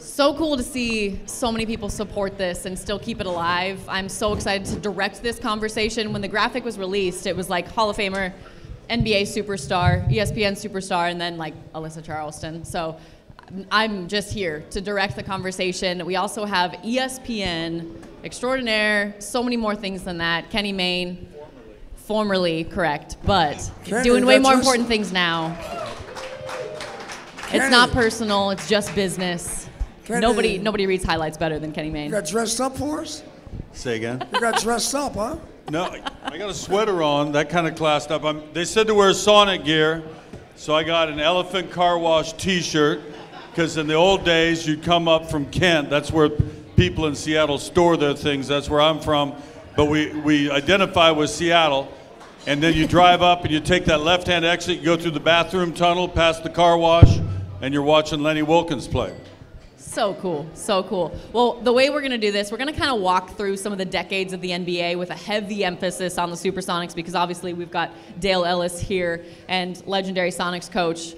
So cool to see so many people support this and still keep it alive. I'm so excited to direct this conversation. When the graphic was released, it was like Hall of Famer, NBA superstar, ESPN superstar, and then like Alyssa Charlston. So I'm just here to direct the conversation. We also have ESPN, extraordinaire, so many more things than that. Kenny Mayne, formerly correct, but doing way more important things now. It's not personal, it's just business. Kenny, nobody reads highlights better than Kenny Mayne. You got dressed up for us? Say again? You got dressed up, huh? No, I got a sweater on, that kind of classed up. They said to wear Sonic gear, so I got an elephant car wash t-shirt, because in the old days, you'd come up from Kent. That's where people in Seattle store their things. That's where I'm from. But we identify with Seattle. And then you drive up and you take that left-hand exit, you go through the bathroom tunnel, past the car wash, and you're watching Lenny Wilkens play. So cool, so cool. Well, the way we're going to do this, we're going to kind of walk through some of the decades of the NBA with a heavy emphasis on the Supersonics, because obviously we've got Dale Ellis here and legendary Sonics coach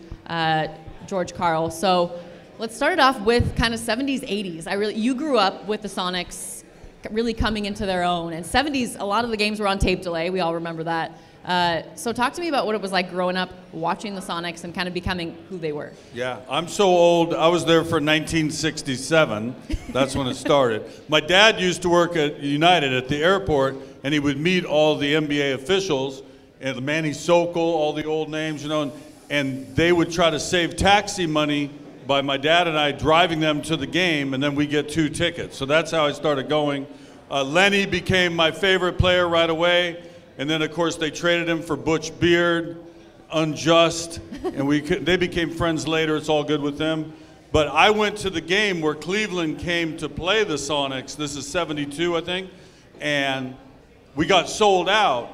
George Karl. So let's start it off with kind of 70s, 80s. You grew up with the Sonics really coming into their own, and 70s, a lot of the games were on tape delay. We all remember that. So talk to me about what it was like growing up, watching the Sonics, and kind of becoming who they were. Yeah, I'm so old. I was there for 1967. That's when it started. My dad used to work at United at the airport, and he would meet all the NBA officials, and Manny Sokol, all the old names, you know, and they would try to save taxi money by my dad and I driving them to the game, and then we get 2 tickets. So that's how I started going. Lenny became my favorite player right away. And then, of course, they traded him for Butch Beard, Unjust, and they became friends later. It's all good with them. But I went to the game where Cleveland came to play the Sonics. This is 72, I think. And we got sold out.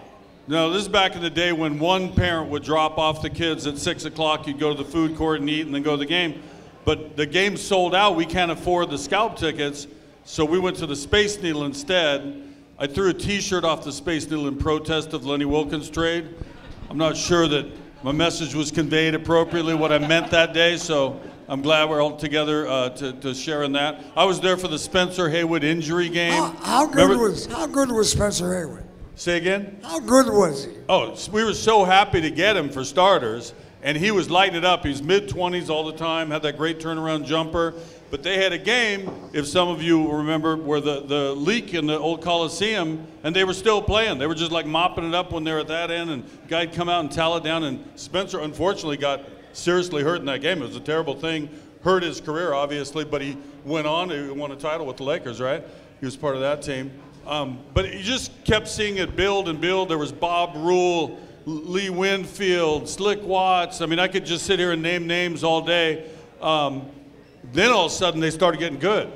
Now, this is back in the day when one parent would drop off the kids at 6 o'clock. You'd go to the food court and eat and then go to the game. But the game sold out. We can't afford the scalp tickets. So we went to the Space Needle instead. I threw a t-shirt off the Space Needle in protest of Lenny Wilkens' trade. I'm not sure that my message was conveyed appropriately, what I meant that day, so I'm glad we're all together to share in that. I was there for the Spencer Haywood injury game. How good was Spencer Haywood? Say again? How good was he? Oh, we were so happy to get him for starters, and he was lighting it up. He was mid-20s all the time, had that great turnaround jumper. But they had a game, if some of you remember, where the leak in the old Coliseum, and they were still playing. They were just like mopping it up when they were at that end, and a guy'd come out and towel it down, and Spencer unfortunately got seriously hurt in that game. It was a terrible thing. Hurt his career, obviously, but he went on. He won a title with the Lakers, right? He was part of that team. But he just kept seeing it build and build. There was Bob Rule, Lee Winfield, Slick Watts. I mean, I could just sit here and name names all day. Then all of a sudden they started getting good.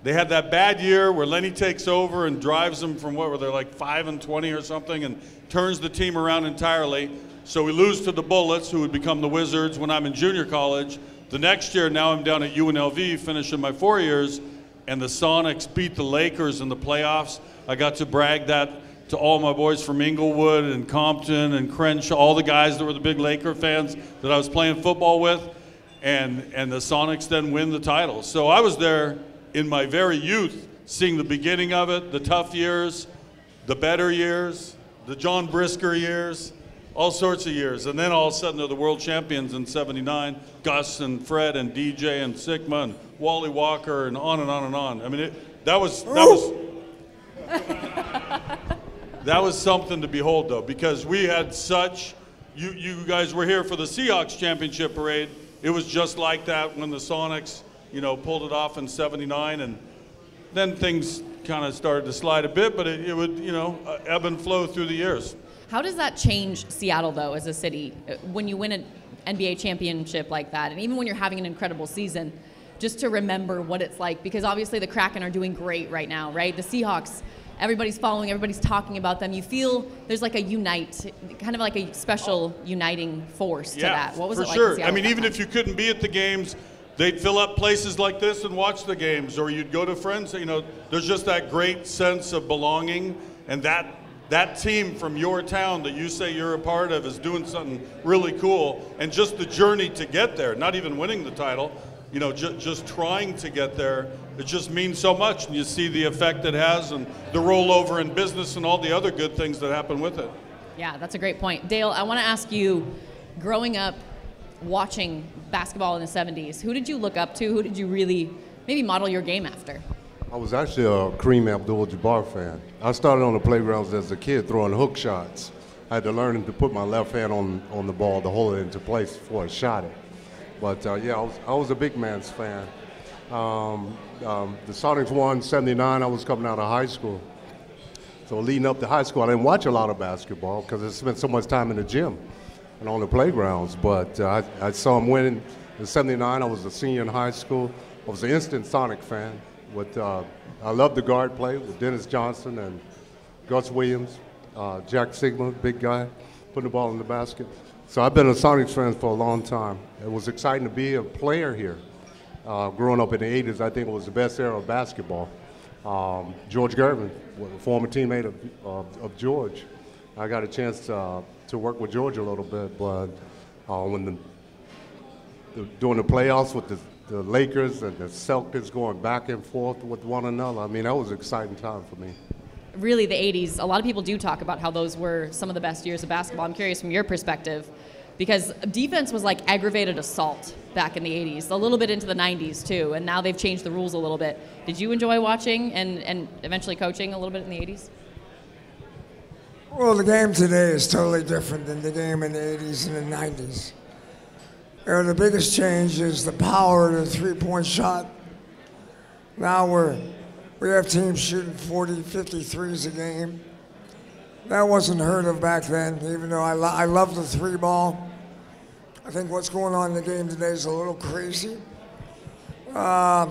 They had that bad year where Lenny takes over and drives them from what were they, like 5-20 or something, and turns the team around entirely. So we lose to the Bullets, who would become the Wizards when I'm in junior college. The next year, now I'm down at UNLV finishing my 4 years, and the Sonics beat the Lakers in the playoffs. I got to brag that to all my boys from Inglewood and Compton and Crenshaw, all the guys that were the big Laker fans that I was playing football with. And the Sonics then win the title. So I was there in my very youth, seeing the beginning of it, the tough years, the better years, the John Brisker years, all sorts of years. And then all of a sudden they're the world champions in 79, Gus and Fred and DJ and Sigma and Wally Walker and on and on and on. I mean, that was something to behold, though, because we had such, you guys were here for the Seahawks championship parade. It was just like that when the Sonics, you know, pulled it off in 79, and then things kind of started to slide a bit, but it would, you know, ebb and flow through the years. How does that change Seattle, though, as a city, when you win an NBA championship like that, and even when you're having an incredible season, just to remember what it's like, because obviously the Kraken are doing great right now, right? The Seahawks, everybody's following, everybody's talking about them. You feel there's like a kind of like a special uniting force to that. What was it like? For sure. I mean, even if you couldn't be at the games, they'd fill up places like this and watch the games, or you'd go to friends. You know, there's just that great sense of belonging, and that team from your town that you say you're a part of is doing something really cool, and just the journey to get there, not even winning the title, you know, just trying to get there, it just means so much. And you see the effect it has and the rollover in business and all the other good things that happen with it. Yeah, that's a great point. Dale, I want to ask you, growing up watching basketball in the 70s, who did you look up to? Who did you really maybe model your game after? I was actually a Kareem Abdul-Jabbar fan. I started on the playgrounds as a kid throwing hook shots. I had to learn to put my left hand on the ball to hold it into place before I shot it. But yeah, I was a big man's fan. The Sonics won '79. I was coming out of high school. So leading up to high school, I didn't watch a lot of basketball because I spent so much time in the gym and on the playgrounds. But I saw them winning in '79. I was a senior in high school. I was an instant Sonic fan. I loved the guard play with Dennis Johnson and Gus Williams, Jack Sigma, big guy, putting the ball in the basket. So I've been a Sonics fan for a long time. It was exciting to be a player here. Growing up in the 80s, I think it was the best era of basketball. George Gervin, a former teammate of George. I got a chance to work with George a little bit, but when during the playoffs with the Lakers and the Celtics going back and forth with one another, I mean, that was an exciting time for me. Really, the 80s, a lot of people do talk about how those were some of the best years of basketball. I'm curious from your perspective, because defense was like aggravated assault back in the 80s, a little bit into the 90s too, and now they've changed the rules a little bit. Did you enjoy watching and eventually coaching a little bit in the 80s? Well, the game today is totally different than the game in the 80s and the 90s. The biggest change is the power of the three-point shot. Now we have teams shooting 40, 50 threes a game. That wasn't heard of back then, even though I love the three ball. I think what's going on in the game today is a little crazy. But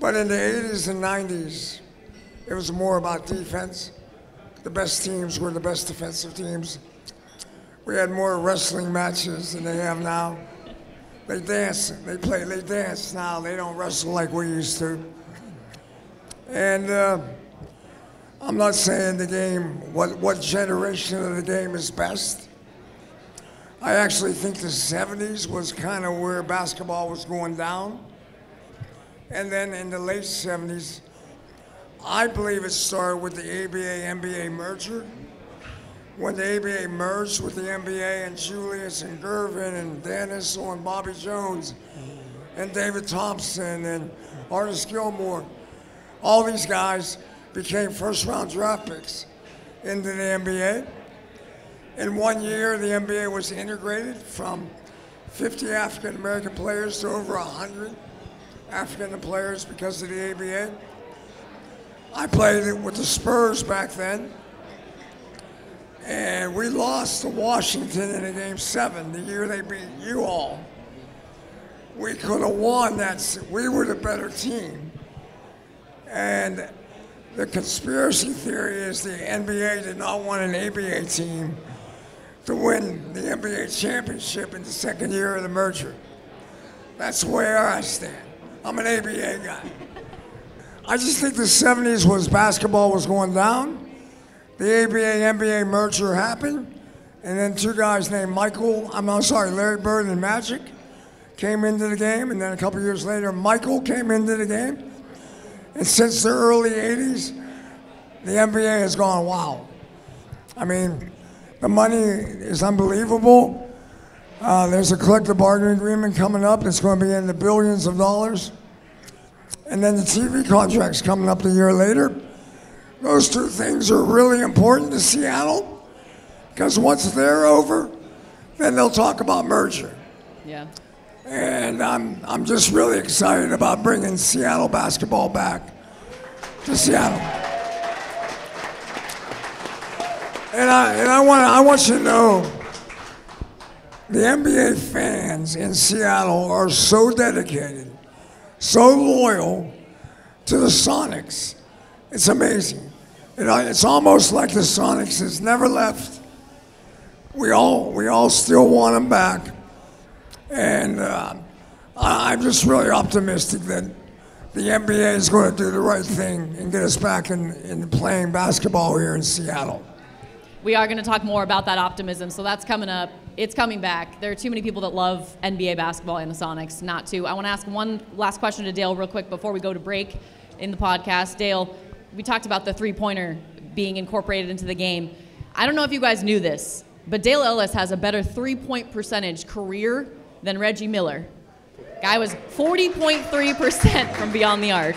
in the 80s and 90s, it was more about defense. The best teams were the best defensive teams. We had more wrestling matches than they have now. They dance, they dance now. They don't wrestle like we used to. And I'm not saying the game, what generation of the game is best. I actually think the 70s was kind of where basketball was going down. And then in the late 70s, I believe it started with the ABA-NBA merger. When the ABA merged with the NBA and Julius and Gervin and Dan Issel and Bobby Jones and David Thompson and Artis Gilmore, all these guys became first-round draft picks into the NBA. In 1 year, the NBA was integrated from 50 African-American players to over 100 African players because of the ABA. I played it with the Spurs back then, and we lost to Washington in a game 7, the year they beat you all. We could have won that. We were the better team. And the conspiracy theory is the NBA did not want an ABA team to win the NBA championship in the second year of the merger. That's where I stand. I'm an ABA guy. I just think the 70s was basketball was going down. The ABA-NBA merger happened, and then two guys named Larry Bird and Magic came into the game, and then a couple years later, Michael came into the game. And since the early 80s, the NBA has gone, wow. I mean, the money is unbelievable. There's a collective bargaining agreement coming up that's going to be in the billions of dollars. And then the TV contract's coming up a year later. Those two things are really important to Seattle, because once they're over, then they'll talk about merger. Yeah. And I'm just really excited about bringing Seattle basketball back to Seattle. And I want you to know, the NBA fans in Seattle are so dedicated, so loyal to the Sonics. It's amazing. It's almost like the Sonics has never left. We all still want them back. And I'm just really optimistic that the NBA is going to do the right thing and get us back in playing basketball here in Seattle. We are going to talk more about that optimism, so that's coming up. It's coming back. There are too many people that love NBA basketball and the Sonics not to. I want to ask one last question to Dale real quick before we go to break in the podcast. Dale, we talked about the three-pointer being incorporated into the game. I don't know if you guys knew this, but Dale Ellis has a better three-point percentage career than Reggie Miller. Guy was 40.3% from beyond the arc.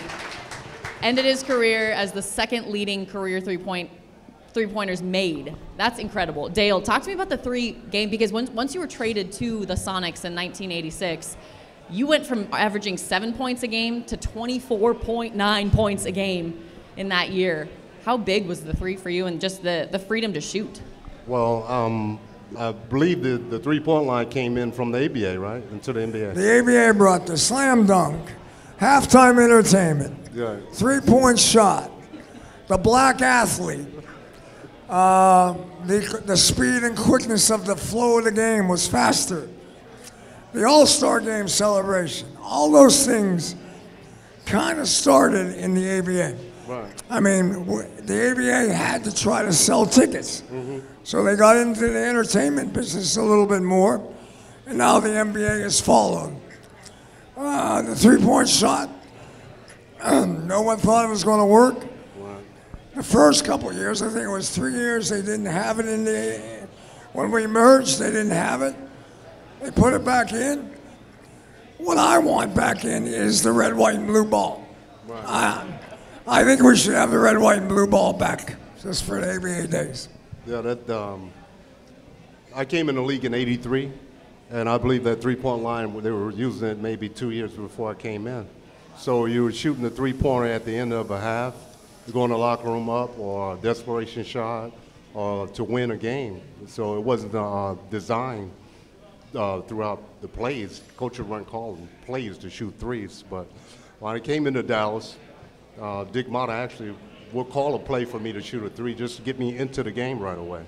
Ended his career as the second leading career three-pointers made. That's incredible. Dale, talk to me about the three-game, because once you were traded to the Sonics in 1986, you went from averaging 7 points a game to 24.9 points a game in that year. How big was the three for you and just the freedom to shoot? Well, I believe the three-point line came in from the ABA, right, into the NBA. The ABA brought the slam dunk, halftime entertainment, Yeah. three-point shot, the black athlete. The speed and quickness of the flow of the game was faster. The All-Star Game celebration, all those things kind of started in the ABA. Right. I mean, the ABA had to try to sell tickets. So they got into the entertainment business a little bit more, and now the NBA has followed. The three-point shot, no one thought it was going to work. The first couple of years, I think it was 3 years, they didn't have it when we merged, they didn't have it. They put it back in. What I want back in is the red, white, and blue ball. Right. I think we should have the red, white, and blue ball back, just for the ABA days. Yeah, I came in the league in '83, and I believe that three-point line, they were using it maybe 2 years before I came in. So you were shooting the three-pointer at the end of a half, go in the locker room up, or a desperation shot, or to win a game. So it wasn't designed throughout the plays. Coach would run calling plays to shoot threes. But when I came into Dallas, Dick Motta actually would call a play for me to shoot a three just to get me into the game right away.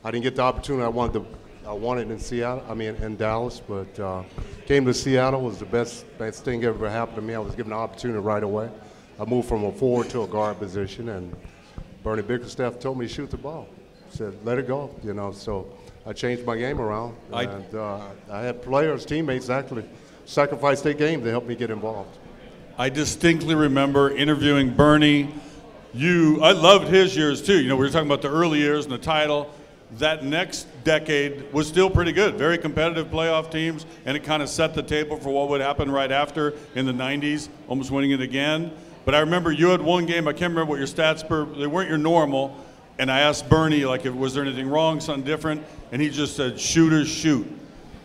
I didn't get the opportunity I wanted in Seattle. I mean, in Dallas, but came to Seattle, was the best thing ever happened to me. I was given the opportunity right away. I moved from a forward to a guard position, and Bernie Bickerstaff told me to shoot the ball. Said, let it go, you know. So I changed my game around, and I had players, teammates actually sacrifice their game to help me get involved. I distinctly remember interviewing Bernie. I loved his years too. You know, we were talking about the early years and the title. That next decade was still pretty good. Very competitive playoff teams, and it kind of set the table for what would happen right after in the 90s, almost winning it again. But I remember you had one game, I can't remember what your stats they weren't your normal, and I asked Bernie, like, was there anything wrong, something different? And he just said, shooters shoot.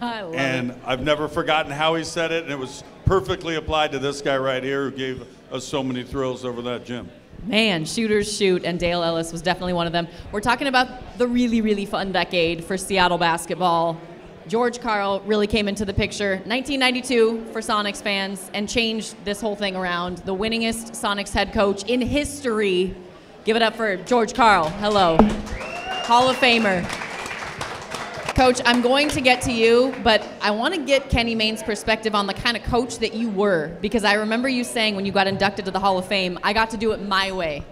I love and it. I've never forgotten how he said it, and it was perfectly applied to this guy right here who gave us so many thrills over that gym. Man, shooters shoot, and Dale Ellis was definitely one of them. We're talking about the really, really fun decade for Seattle basketball. George Karl really came into the picture. 1992 for Sonics fans, and changed this whole thing around. The winningest Sonics head coach in history. Give it up for George Karl. Hello. Hall of Famer. Coach, I'm going to get to you, but I want to get Kenny Mayne's perspective on the kind of coach that you were, because I remember you saying when you got inducted to the Hall of Fame, I got to do it my way.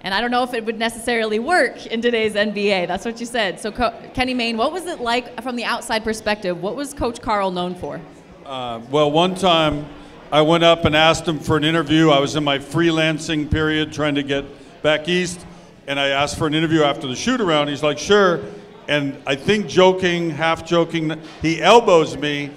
And I don't know if it would necessarily work in today's NBA. That's what you said. So Kenny Mayne, what was it like from the outside perspective? What was Coach Karl known for? Well, one time I went up and asked him for an interview. I was in my freelancing period trying to get back east, and I asked for an interview after the shoot-around. He's like, sure. And I think joking, half joking, he elbows me,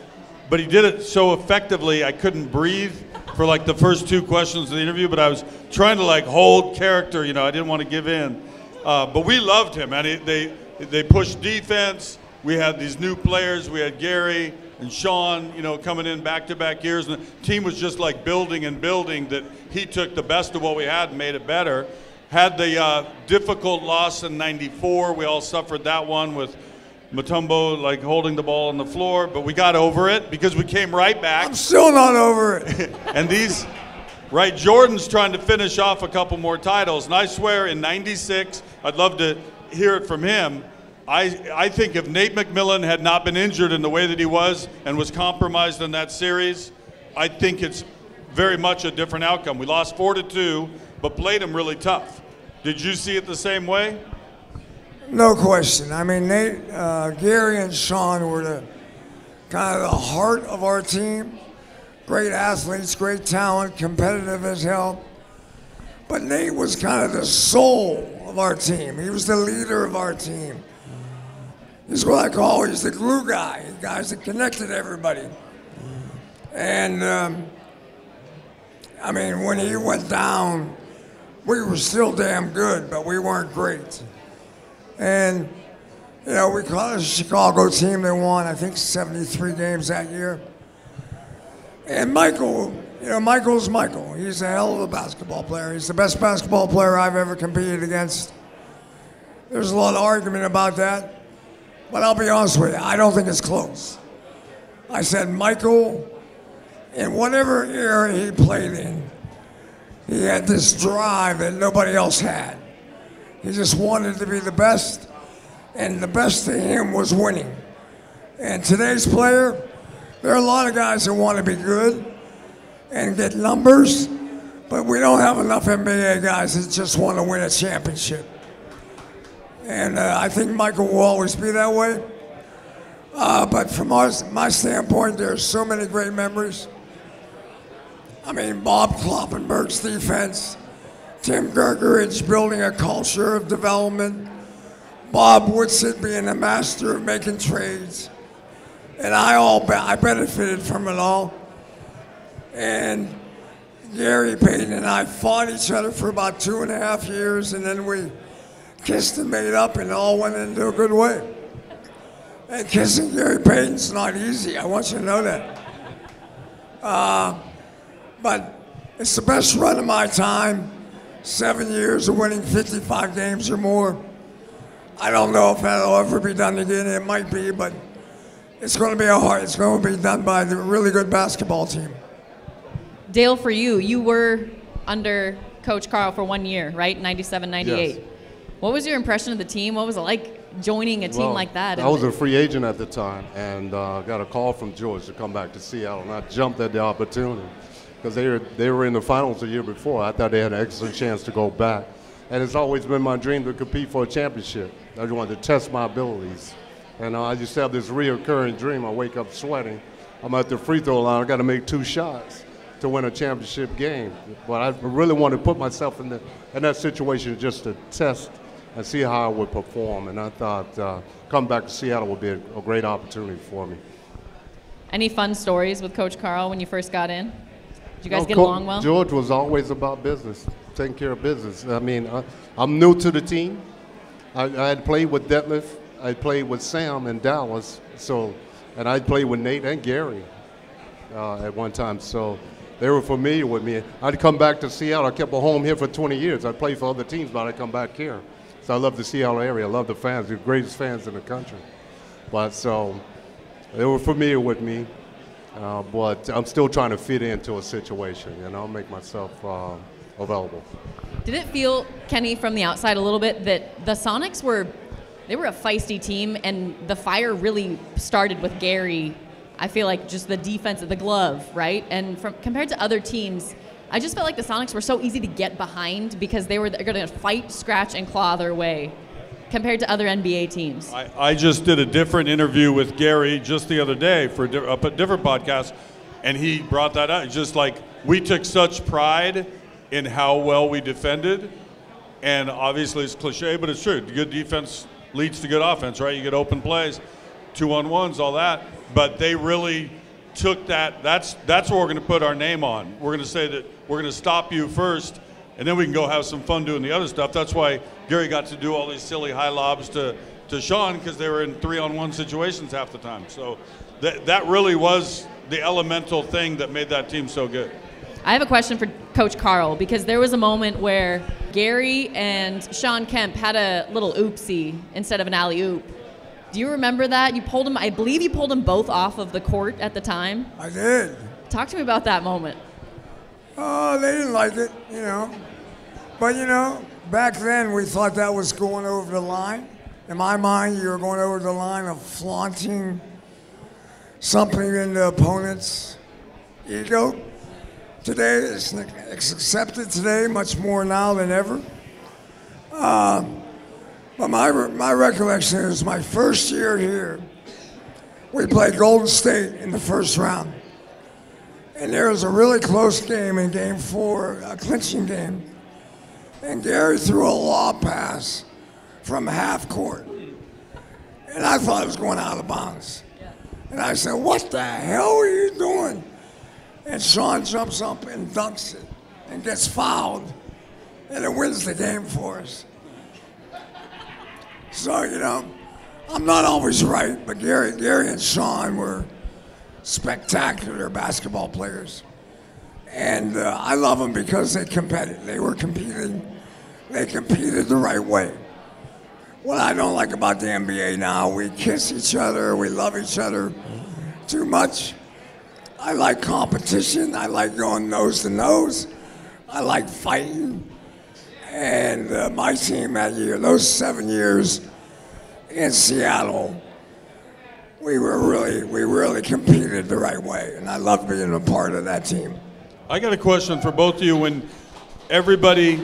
but he did it so effectively I couldn't breathe for like the first two questions of the interview, but I was trying to like hold character, you know, I didn't want to give in. But we loved him, and they pushed defense. We had these new players. We had Gary and Sean, you know, coming in back-to-back years, and the team was just like building and building, that he took the best of what we had and made it better. Had the difficult loss in '94. We all suffered that one with Mutombo like holding the ball on the floor, but we got over it because we came right back. I'm still not over it. And Jordan's trying to finish off a couple more titles. And I swear in '96, I'd love to hear it from him. I think if Nate McMillan had not been injured in the way that he was and was compromised in that series, I think it's very much a different outcome. We lost 4-2, but played him really tough. Did you see it the same way? No question. I mean, Nate, Gary and Sean were the kind of the heart of our team. Great athletes, great talent, competitive as hell. But Nate was kind of the soul of our team. He was the leader of our team. He's what I call, he's the glue guy, the guys that connected everybody. And, I mean, when he went down, we were still damn good, but we weren't great. And, you know, we caught a Chicago team that won, I think, 73 games that year. And Michael, you know, Michael's Michael. He's a hell of a basketball player. He's the best basketball player I've ever competed against. There's a lot of argument about that. But I'll be honest with you, I don't think it's close. I said Michael, in whatever era he played in, he had this drive that nobody else had. He just wanted to be the best, and the best to him was winning. And today's player, there are a lot of guys that want to be good and get numbers, but we don't have enough NBA guys that just want to win a championship. And I think Michael will always be that way. But from my standpoint, there's so many great memories. I mean, Bob Kloppenberg's defense, Tim Gergerich building a culture of development, Bob Woodson being a master of making trades, and I benefited from it all. And Gary Payton and I fought each other for about 2.5 years, and then we kissed and made up, and it all went into a good way. And kissing Gary Payton's not easy. I want you to know that. But it's the best run of my time. 7 years of winning 55 games or more. I don't know if that'll ever be done again. It might be, but it's going to be it's going to be done by the really good basketball team. Dale, for you, you were under Coach Karl for 1 year, right? 97, 98. Yes. What was your impression of the team? What was it like joining a team like that? I was a free agent at the time, and got a call from George to come back to Seattle, and I jumped at the opportunity because they were in the finals the year before. I thought they had an excellent chance to go back, and it's always been my dream to compete for a championship. I just wanted to test my abilities, and I just have this reoccurring dream. I wake up sweating. I'm at the free throw line. I got to make 2 shots to win a championship game. But I really wanted to put myself in that situation just to test and see how I would perform. And I thought coming back to Seattle would be a great opportunity for me. Any fun stories with Coach Karl when you first got in? Did you guys get along well? George was always about business, taking care of business. I mean, I'm new to the team. I had played with Detlef. I played with Sam in Dallas. And I played with Nate and Gary at one time. So they were familiar with me. I'd come back to Seattle. I kept a home here for 20 years. I played for other teams, but I'd come back here. So I love the Seattle area. I love the fans, the greatest fans in the country. But so they were familiar with me, but I'm still trying to fit into a situation, make myself available. Did it feel, Kenny, from the outside a little bit that the SONICS were a feisty team, and the fire really started with Gary? I feel like just the defense of the glove, right? And compared to other teams, I just felt like the SONICS were so easy to get behind because they're going to fight, scratch, and claw their way compared to other NBA teams. I just did a different interview with Gary just the other day for a different podcast, and he brought that up. It's just like we took such pride in how well we defended, and obviously it's cliche, but it's true. Good defense leads to good offense, right? You get open plays, 2-on-1s, all that. But they really took that. That's what we're going to put our name on. We're going to say that we're going to stop you first, and then we can go have some fun doing the other stuff. That's why Gary got to do all these silly high lobs to Sean, because they were in 3-on-1 situations half the time. So that really was the elemental thing that made that team so good. I have a question for Coach Karl, because there was a moment where Gary and Sean Kemp had a little oopsie instead of an alley-oop. Do you remember that? I believe you pulled them both off of the court at the time. I did. Talk to me about that moment. Oh, they didn't like it, But, back then we thought that was going over the line. In my mind, you were going over the line of flaunting something in the opponent's ego. Today, it's accepted today much more now than ever. But my recollection is my first year here, we played Golden State in the first round. And there was a really close game in game 4, a clinching game. And Gary threw a lob pass from half court. And I thought it was going out of bounds. And I said, what the hell are you doing? And Sean jumps up and dunks it and gets fouled. And it wins the game for us. So, you know, I'm not always right, but Gary and Sean were spectacular basketball players. And I love them because they competed. They were competing. They competed the right way. What I don't like about the NBA now, we kiss each other, we love each other too much. I like competition. I like going nose to nose. I like fighting. And my team that year, those 7 years in Seattle, we really competed the right way, and I love being a part of that team. I got a question for both of you. When everybody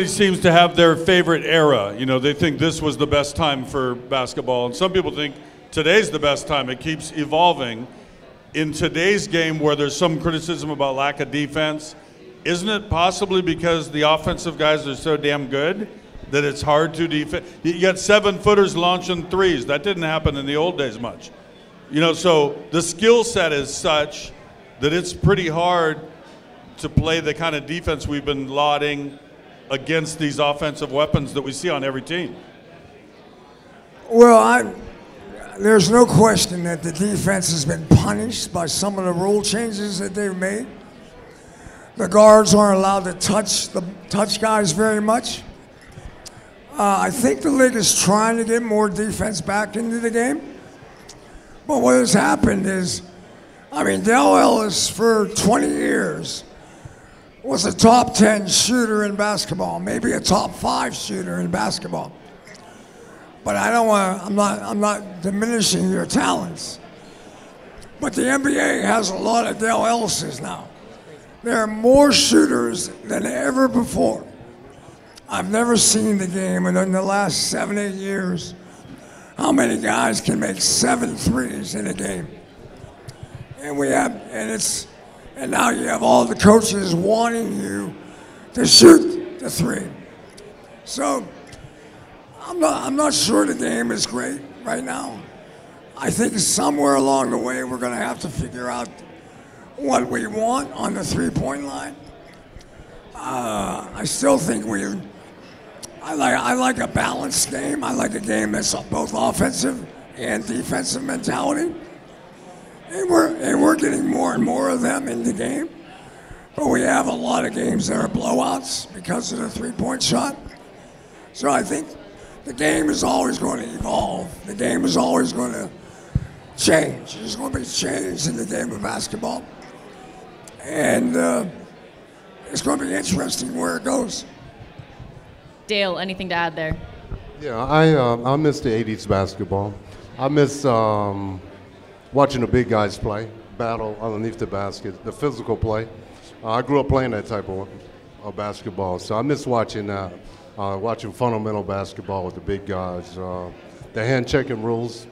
seems to have their favorite era, you know, they think this was the best time for basketball, and some people think today's the best time. It keeps evolving. In today's game, where there's some criticism about lack of defense, isn't it possibly because the offensive guys are so damn good that it's hard to defend? You got 7-footers launching threes. That didn't happen in the old days much. You know, so the skill set is such that it's pretty hard to play the kind of defense we've been lauding against these offensive weapons that we see on every team. Well, there's no question that the defense has been punished by some of the rule changes that they've made. The guards aren't allowed to touch guys very much. I think the league is trying to get more defense back into the game. But what has happened is, I mean, Dale Ellis for 20 years was a top 10 shooter in basketball, maybe a top 5 shooter in basketball. But I'm not diminishing your talents. But the NBA has a lot of Dale Ellises now. There are more shooters than ever before. I've never seen the game in the last 7, 8 years how many guys can make 7 threes in a game. And and now you have all the coaches wanting you to shoot the 3. So I'm not sure the game is great right now. I think somewhere along the way we're going to have to figure out what we want on the 3-point line. I still think I like a balanced game. I like a game that's both offensive and defensive mentality. And we're getting more and more of them in the game. But we have a lot of games that are blowouts because of the 3-point shot. So I think the game is always going to evolve. The game is always going to change. There's going to be change in the game of basketball. And it's going to be interesting where it goes. Dale, anything to add there? Yeah, I miss the 80s basketball. I miss watching the big guys play, battle underneath the basket, the physical play. I grew up playing that type of basketball, so I miss watching that. Watching fundamental basketball with the big guys. The hand-checking rules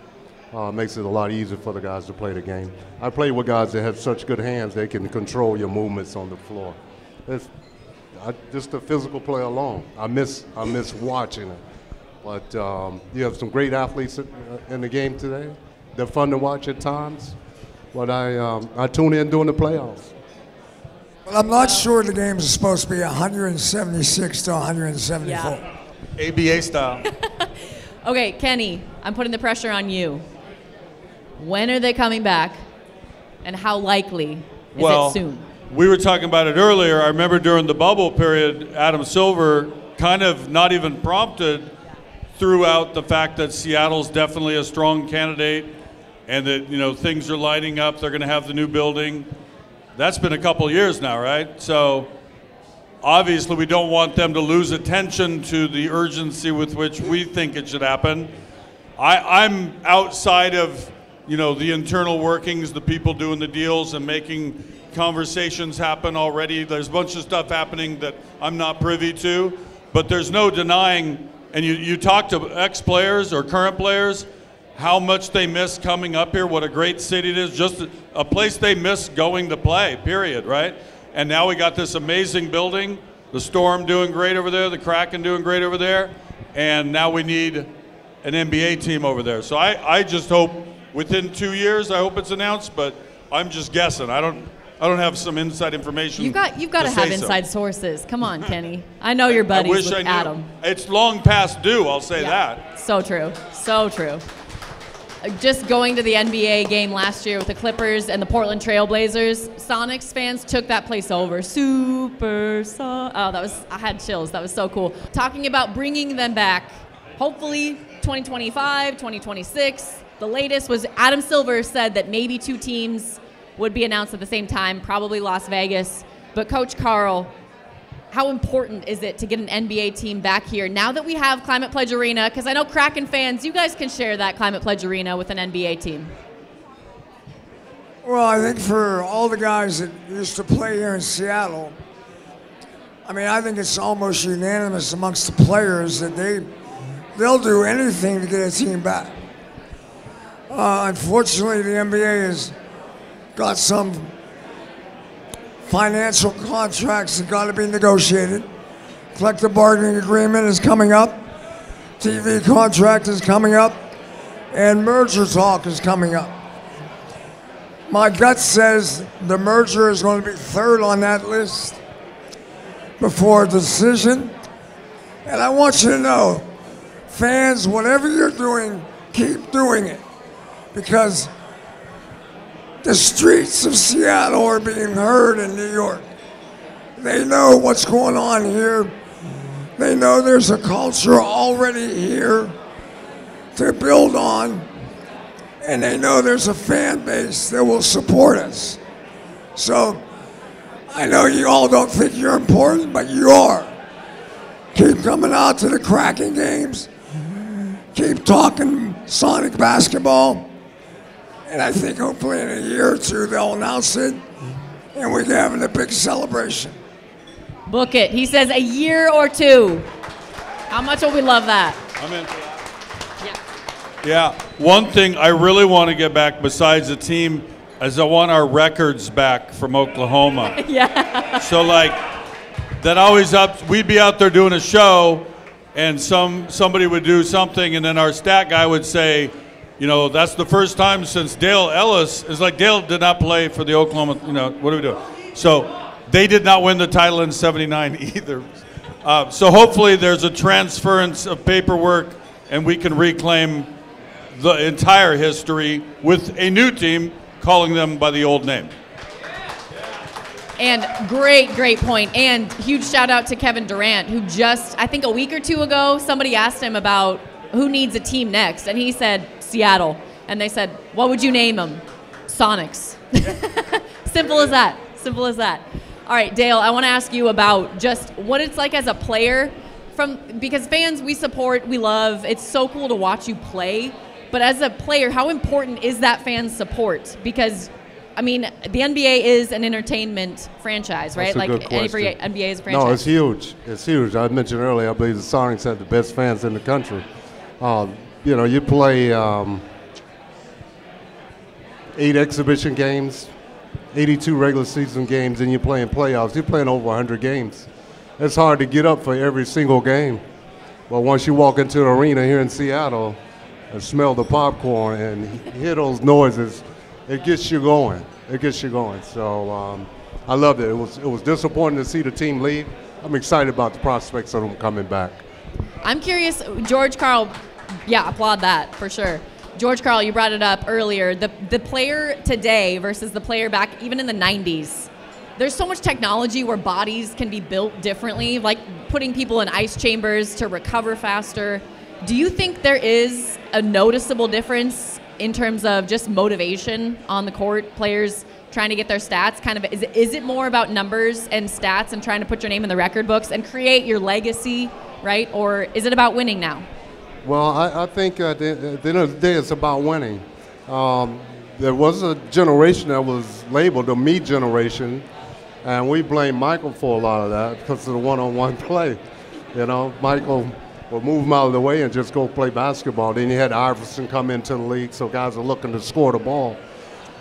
makes it a lot easier for the guys to play the game. I play with guys that have such good hands they can control your movements on the floor. Just the physical play alone. I miss watching it. But you have some great athletes in the game today. They're fun to watch at times. But I tune in during the playoffs. Well, I'm not sure the game is supposed to be 176 to 174. Yeah. ABA style. Okay, Kenny, I'm putting the pressure on you. When are they coming back, and how likely is it soon? We were talking about it earlier. I remember during the bubble period, Adam Silver kind of not even prompted threw out the fact that Seattle's definitely a strong candidate and that, you know, things are lining up. They're going to have the new building. That's been a couple years now, right? So obviously we don't want them to lose attention to the urgency with which we think it should happen. I'm outside of, you know, the internal workings, the people doing the deals and making conversations happen already. There's a bunch of stuff happening that I'm not privy to. but there's no denying, and you talk to ex-players or current players, how much they miss coming up here, what a great city it is, just a place they miss going to play, period, right? And now we got this amazing building, the Storm doing great over there, the Kraken doing great over there, and now we need an NBA team over there. So I just hope within 2 years, I hope it's announced, but I'm just guessing. I don't have some inside information. You've got to have inside sources. Come on, Kenny. I know your buddies with Adam. It's long past due, I'll say that. So true. So true. Just going to the NBA game last year with the Clippers and the Portland Trail Blazers, SONICS fans took that place over. I had chills. That was so cool. Talking about bringing them back, hopefully 2025, 2026. The latest was Adam Silver said that maybe 2 teams would be announced at the same time, probably Las Vegas. But Coach Karl, how important is it to get an NBA team back here now that we have Climate Pledge Arena? Because I know Kraken fans, you guys can share that Climate Pledge Arena with an NBA team. Well, I think for all the guys that used to play here in Seattle, I think it's almost unanimous amongst the players that they'll do anything to get a team back. Unfortunately, the NBA has got some financial contracts that got to be negotiated. Collective bargaining agreement is coming up. TV contract is coming up. And merger talk is coming up. My gut says the merger is going to be third on that list before a decision. And I want you to know, fans, whatever you're doing, keep doing it. Because the streets of Seattle are being heard in New York. They know what's going on here. They know there's a culture already here to build on. And they know there's a fan base that will support us. So I know you all don't think you're important, but you are. Keep coming out to the Kraken games. Keep talking Sonic basketball. And I think hopefully in a year or 2 they'll announce it and we're having a big celebration. Book it. He says a year or 2. How much will we love that? I'm in for that. Yeah. One thing I really want to get back besides the team is I want our records back from Oklahoma. Yeah. So we'd be out there doing a show and somebody would do something and then our stat guy would say, that's the first time since Dale Ellis. It's like Dale did not play for the Oklahoma, what are we doing? So they did not win the title in '79 either. So hopefully there's a transference of paperwork and we can reclaim the entire history with a new team calling them by the old name. And great point. And huge shout out to Kevin Durant, who just, I think a week or 2 ago, somebody asked him about who needs a team next. And he said, Seattle. And they said, what would you name them? SONICS. Simple as that. Simple as that. All right, Dale, I want to ask you about just what it's like as a player. Because fans we support, we love. It's so cool to watch you play. But as a player, how important is that fan support? Because the NBA is an entertainment franchise, right? That's a good question. NBA is a franchise. No, it's huge. It's huge. I mentioned earlier, I believe the SONICS have the best fans in the country. You play 8 exhibition games, 82 regular season games, and you're playing playoffs. You're playing over 100 games. It's hard to get up for every single game. But once you walk into the arena here in Seattle and smell the popcorn and hear those noises, it gets you going. It gets you going. So I loved it. It was disappointing to see the team leave. I'm excited about the prospects of them coming back. I'm curious, George Karl, applaud that for sure. George Karl, you brought it up earlier. The player today versus the player back even in the 90s. There's so much technology where bodies can be built differently, like putting people in ice chambers to recover faster. Do you think there is a noticeable difference in terms of just motivation on the court, players trying to get their stats? Is it more about numbers and stats and trying to put your name in the record books and create your legacy, right? Or is it about winning now? Well, I think at the end of the day, it's about winning. There was a generation that was labeled the me generation, and we blame Michael for a lot of that because of the one-on-one play. You know, Michael would move him out of the way and just go play basketball. Then you had Iverson come into the league, so guys are looking to score the ball.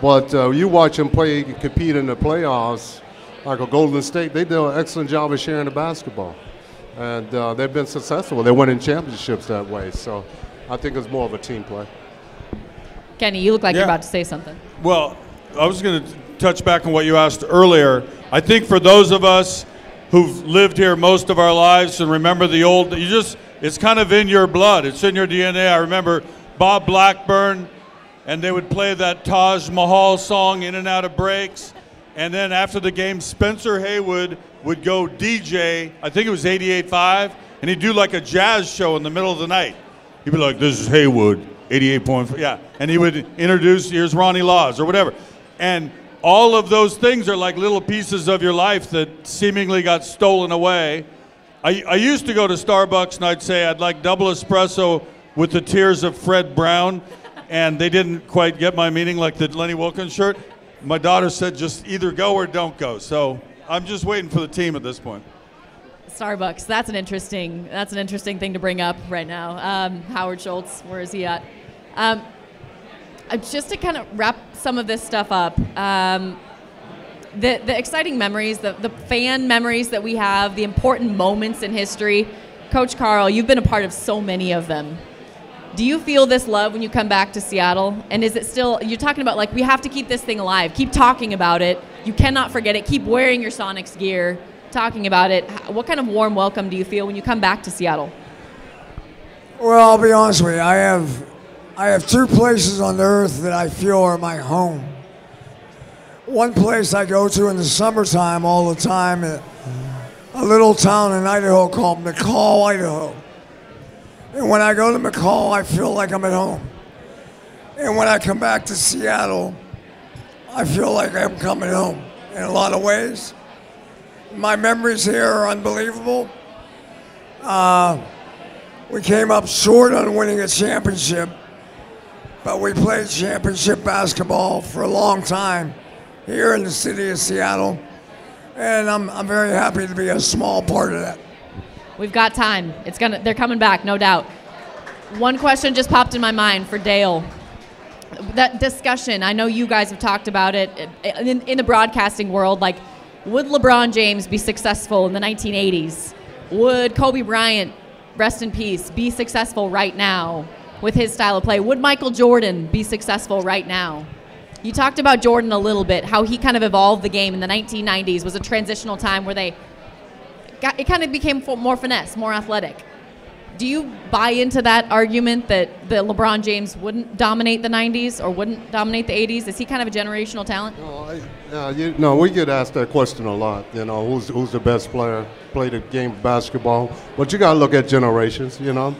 But you watch him compete in the playoffs, like a Golden State, they do an excellent job of sharing the basketball. And they've been successful. They're winning championships that way. So I think it's more of a team play. Kenny, you look like you're about to say something. Well, I was going to touch back on what you asked earlier. I think for those of us who've lived here most of our lives and remember the old, it's kind of in your blood. It's in your DNA. I remember Bob Blackburn, and they would play that Taj Mahal song in and out of breaks. And then after the game, Spencer Haywood would go DJ, I think it was 88.5, and he'd do like a jazz show in the middle of the night. He'd be like, this is Haywood, 88.5, yeah. And he would introduce, here's Ronnie Laws or whatever. And all of those things are like little pieces of your life that seemingly got stolen away. I used to go to Starbucks and I'd say I'd like double espresso with the tears of Fred Brown, and they didn't quite get my meaning, like the Lenny Wilkins shirt. My daughter said just either go or don't go. So I'm just waiting for the team at this point. Starbucks, that's an interesting thing to bring up right now. Howard Schultz, where is he at? Just to kind of wrap some of this stuff up, the exciting memories, the fan memories that we have, the important moments in history. Coach Karl, you've been a part of so many of them. Do you feel this love when you come back to Seattle? And is it still, you're talking about like, we have to keep this thing alive, keep talking about it, you cannot forget it, keep wearing your SONICS gear, talking about it. What kind of warm welcome do you feel when you come back to Seattle? Well, I'll be honest with you, I have two places on earth that I feel are my home. One place I go to in the summertime all the time, a little town in Idaho called McCall, Idaho. And when I go to McCall, I feel like I'm at home. And when I come back to Seattle, I feel like I'm coming home in a lot of ways. My memories here are unbelievable. We came up short on winning a championship, but we played championship basketball for a long time here in the city of Seattle. And I'm very happy to be a small part of that. We've got time. They're coming back, no doubt. One question just popped in my mind for Dale. That discussion, I know you guys have talked about it in the broadcasting world, like, would LeBron James be successful in the 1980s? Would Kobe Bryant, rest in peace, be successful right now with his style of play? Would Michael Jordan be successful right now? You talked about Jordan a little bit, how he kind of evolved the game in the 1990s, was a transitional time where it kind of became more finesse, more athletic. Do you buy into that argument that LeBron James wouldn't dominate the 90s or wouldn't dominate the 80s? Is he kind of a generational talent? No, we get asked that question a lot. You know, who's the best player, play the game of basketball? But you got to look at generations, you know.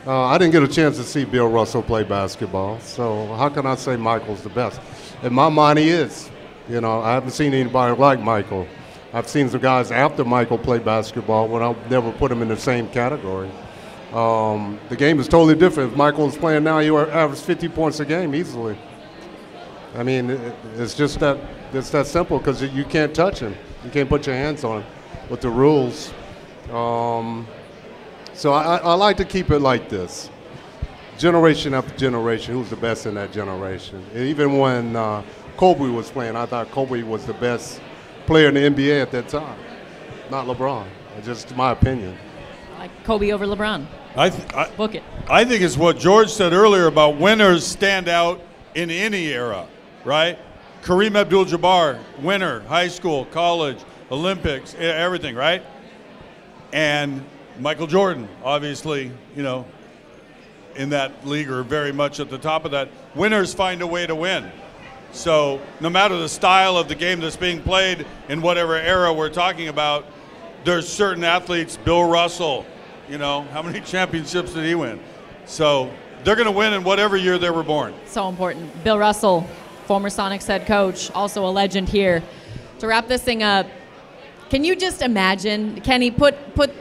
I didn't get a chance to see Bill Russell play basketball, so how can I say Michael's the best? In my mind, he is. You know, I haven't seen anybody like Michael. I've seen some guys after Michael play basketball, but I'll never put them in the same category. The game is totally different. If Michael's playing now, you average 50 points a game easily. I mean, it's just that simple because you can't touch him. You can't put your hands on him with the rules. So I like to keep it like this. Generation after generation, who's the best in that generation? And even when Kobe was playing, I thought Kobe was the best player in the NBA at that time, not LeBron. It's just my opinion. Like Kobe over LeBron. Book it. I think it's what George said earlier about winners stand out in any era, right? Kareem Abdul-Jabbar, winner, high school, college, Olympics, everything, right? And Michael Jordan, obviously, you know, in that league or very much at the top of that. Winners find a way to win. So no matter the style of the game that's being played in whatever era we're talking about, there's certain athletes, Bill Russell, you know, how many championships did he win? So they're going to win in whatever year they were born. So important. Bill Russell, former SONICS head coach, also a legend here. To wrap this thing up, can you just imagine, Kenny, put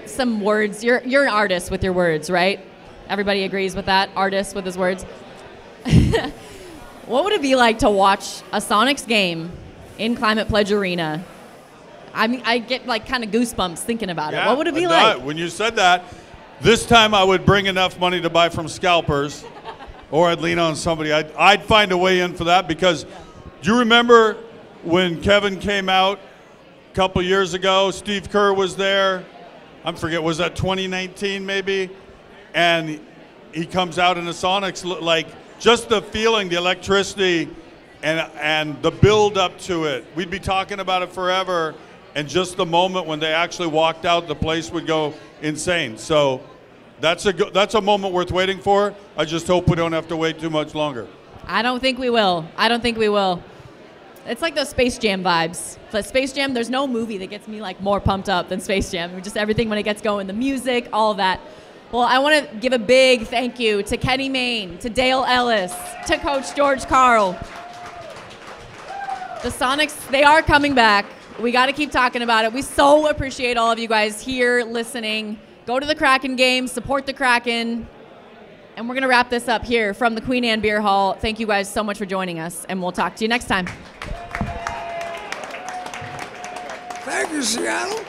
some words, you're an artist with your words, right? Everybody agrees with that, artist with his words. What would it be like to watch a SONICS game in Climate Pledge Arena? I mean, I get like kind of goosebumps thinking about it. Yeah, What would it be like? When you said that, this time I would bring enough money to buy from scalpers, or I'd lean on somebody. I'd find a way in for that, because do you remember when Kevin came out a couple years ago? Steve Kerr was there. I forget, was that 2019 maybe? And he comes out in the Sonics, like just the feeling, the electricity, and the build up to it. We'd be talking about it forever, and just the moment when they actually walked out, the place would go insane. So that's a moment worth waiting for. I just hope we don't have to wait too much longer. I don't think we will. I don't think we will. It's like those Space Jam vibes. The Space Jam, there's no movie that gets me like more pumped up than Space Jam. Just everything when it gets going, the music, all of that. Well, I want to give a big thank you to Kenny Mayne, to Dale Ellis, to Coach George Karl. The Sonics, they are coming back. We got to keep talking about it. We so appreciate all of you guys here listening. Go to the Kraken game, support the Kraken. And we're going to wrap this up here from the Queen Anne Beer Hall. Thank you guys so much for joining us, and we'll talk to you next time. Thank you, Seattle.